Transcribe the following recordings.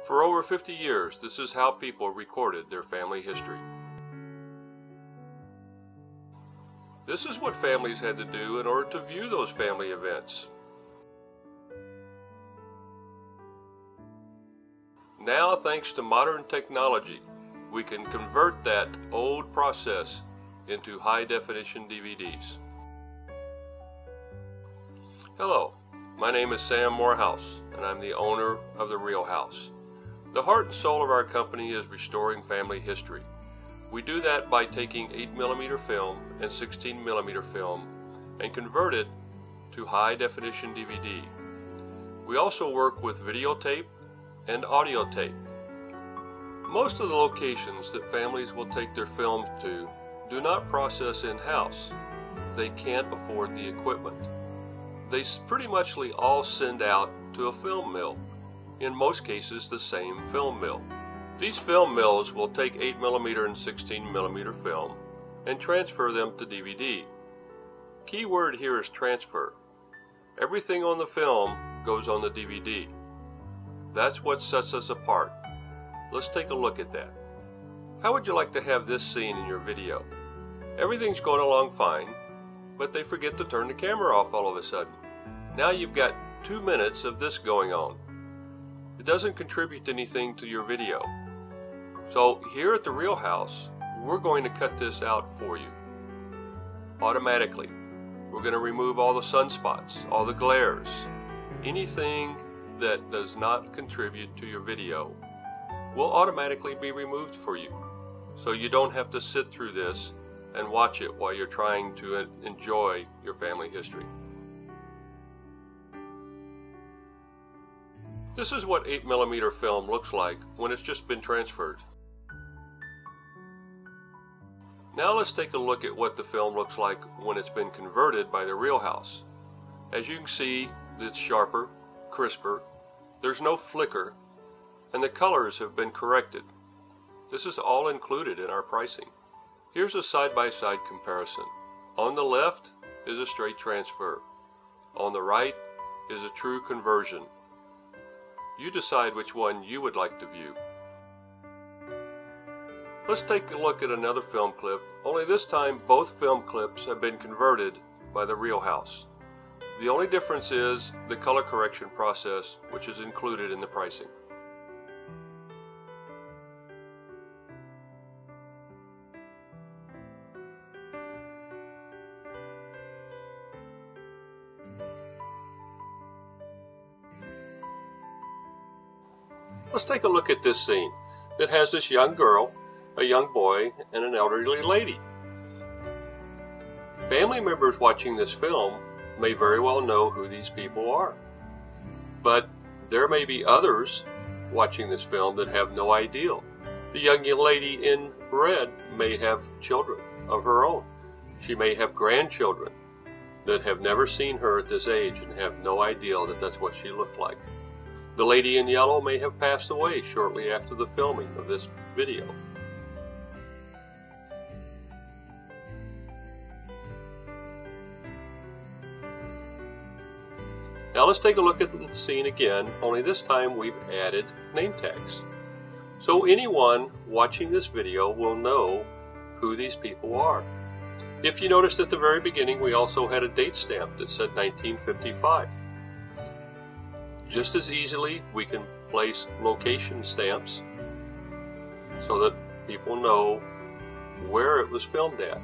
For over 50 years, this is how people recorded their family history. This is what families had to do in order to view those family events. Now, thanks to modern technology, we can convert that old process into high-definition DVDs. Hello, my name is Sam Morehouse, and I'm the owner of The Real House. The heart and soul of our company is restoring family history. We do that by taking 8mm film and 16mm film and convert it to high-definition DVD. We also work with videotape and audio tape. Most of the locations that families will take their films to do not process in-house. They can't afford the equipment. They pretty much all send out to a film mill, in most cases the same film mill. These film mills will take 8mm and 16mm film and transfer them to DVD. Key word here is transfer. Everything on the film goes on the DVD. That's what sets us apart. Let's take a look at that. How would you like to have this scene in your video? Everything's going along fine, but they forget to turn the camera off all of a sudden. Now you've got 2 minutes of this going on. It doesn't contribute anything to your video. So here at The Real House, we're going to cut this out for you. Automatically. We're going to remove all the sunspots, all the glares, anything that does not contribute to your video will automatically be removed for you. So you don't have to sit through this and watch it while you're trying to enjoy your family history. This is what 8mm film looks like when it's just been transferred. Now let's take a look at what the film looks like when it's been converted by The Real House. As you can see, it's sharper, crisper, there's no flicker, and the colors have been corrected. This is all included in our pricing. Here's a side-by-side comparison. On the left is a straight transfer. On the right is a true conversion. You decide which one you would like to view. Let's take a look at another film clip, only this time both film clips have been converted by The Real House. The only difference is the color correction process, which is included in the pricing. Let's take a look at this scene. It has this young girl, a young boy, and an elderly lady. Family members watching this film may very well know who these people are. But there may be others watching this film that have no idea. The young lady in red may have children of her own. She may have grandchildren that have never seen her at this age and have no idea that that's what she looked like. The lady in yellow may have passed away shortly after the filming of this video. Now let's take a look at the scene again, only this time we've added name tags. So anyone watching this video will know who these people are. If you noticed at the very beginning, we also had a date stamp that said 1955. Just as easily, we can place location stamps so that people know where it was filmed at.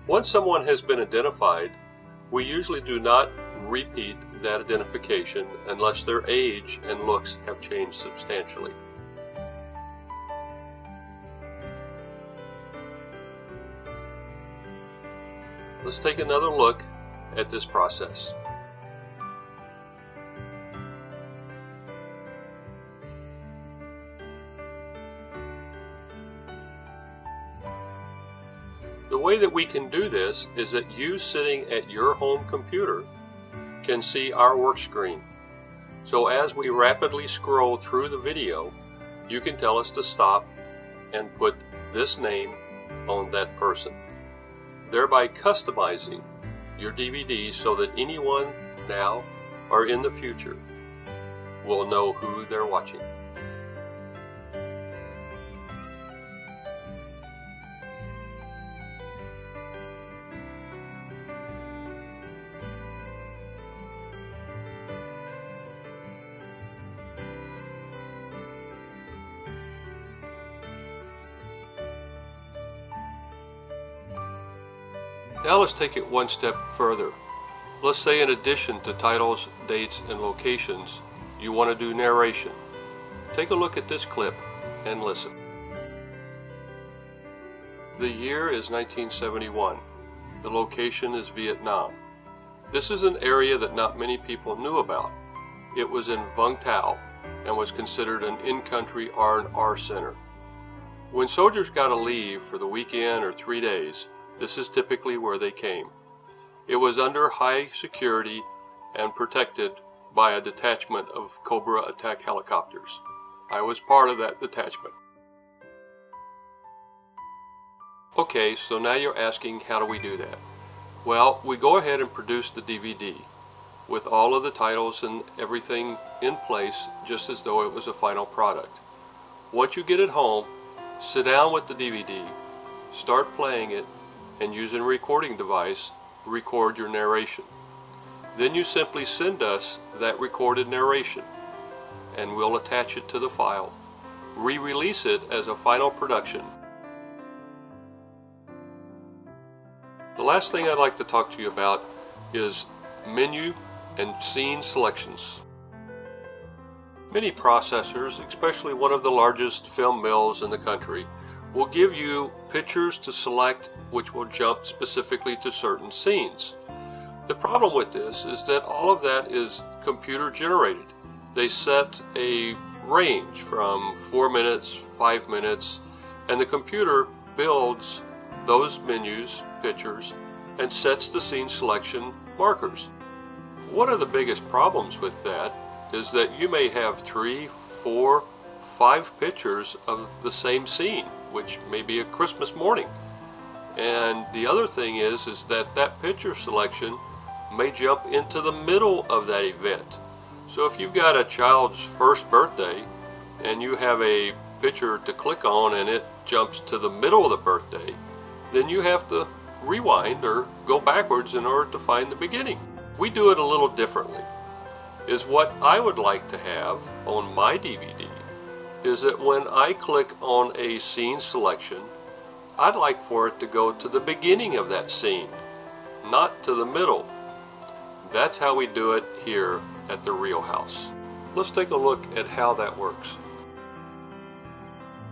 Once someone has been identified, we usually do not repeat that identification unless their age and looks have changed substantially. Let's take another look at this process. The way that we can do this is that you sitting at your home computer can see our work screen. So as we rapidly scroll through the video, you can tell us to stop and put this name on that person, thereby customizing your DVD so that anyone now or in the future will know who they're watching. Now let's take it one step further. Let's say in addition to titles, dates, and locations, you want to do narration. Take a look at this clip and listen. The year is 1971. The location is Vietnam. This is an area that not many people knew about. It was in Vung Tau and was considered an in-country R&R center. When soldiers got to leave for the weekend or 3 days, this is typically where they came. It was under high security and protected by a detachment of Cobra attack helicopters. I was part of that detachment. Okay, so now you're asking, how do we do that? Well, we go ahead and produce the DVD with all of the titles and everything in place, just as though it was a final product. Once you get it home, sit down with the DVD, start playing it, and using a recording device, record your narration. Then you simply send us that recorded narration, and we'll attach it to the file, re-release it as a final production. The last thing I'd like to talk to you about is menu and scene selections. Many processors, especially one of the largest film mills in the country, will give you pictures to select which will jump specifically to certain scenes. The problem with this is that all of that is computer generated. They set a range from 4 minutes, 5 minutes, and the computer builds those menus, pictures, and sets the scene selection markers. One of the biggest problems with that is that you may have 3, 4, 5 pictures of the same scene, which may be a Christmas morning. And the other thing is that that picture selection may jump into the middle of that event. So if you've got a child's first birthday and you have a picture to click on and it jumps to the middle of the birthday, then you have to rewind or go backwards in order to find the beginning. We do it a little differently. Is what I would like to have on my DVD is that when I click on a scene selection, I'd like for it to go to the beginning of that scene, not to the middle. That's how we do it here at the Real House. Let's take a look at how that works.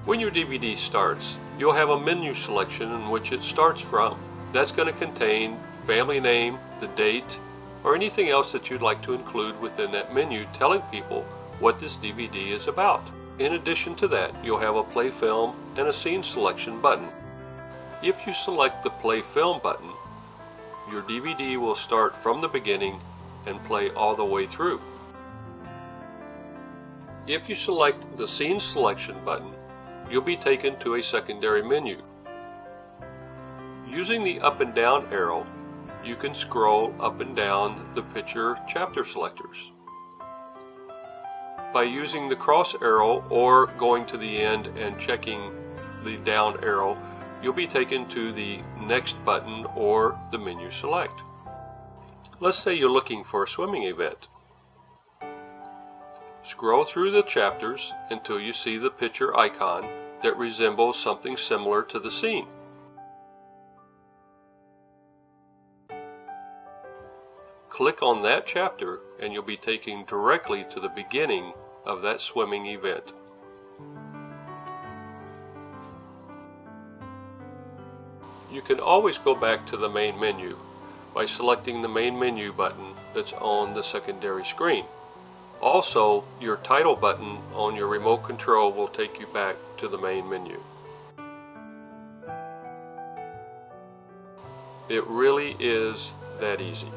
When your DVD starts, you'll have a menu selection in which it starts from. That's going to contain family name, the date, or anything else that you'd like to include within that menu telling people what this DVD is about. In addition to that, you'll have a play film and a scene selection button. If you select the play film button, your DVD will start from the beginning and play all the way through. If you select the scene selection button, you'll be taken to a secondary menu. Using the up and down arrow, you can scroll up and down the picture chapter selectors. By using the cross arrow or going to the end and checking the down arrow, you'll be taken to the next button or the menu select. Let's say you're looking for a swimming event. Scroll through the chapters until you see the picture icon that resembles something similar to the scene. Click on that chapter and you'll be taken directly to the beginning of that swimming event. You can always go back to the main menu by selecting the main menu button that's on the secondary screen. Also, your title button on your remote control will take you back to the main menu. It really is that easy.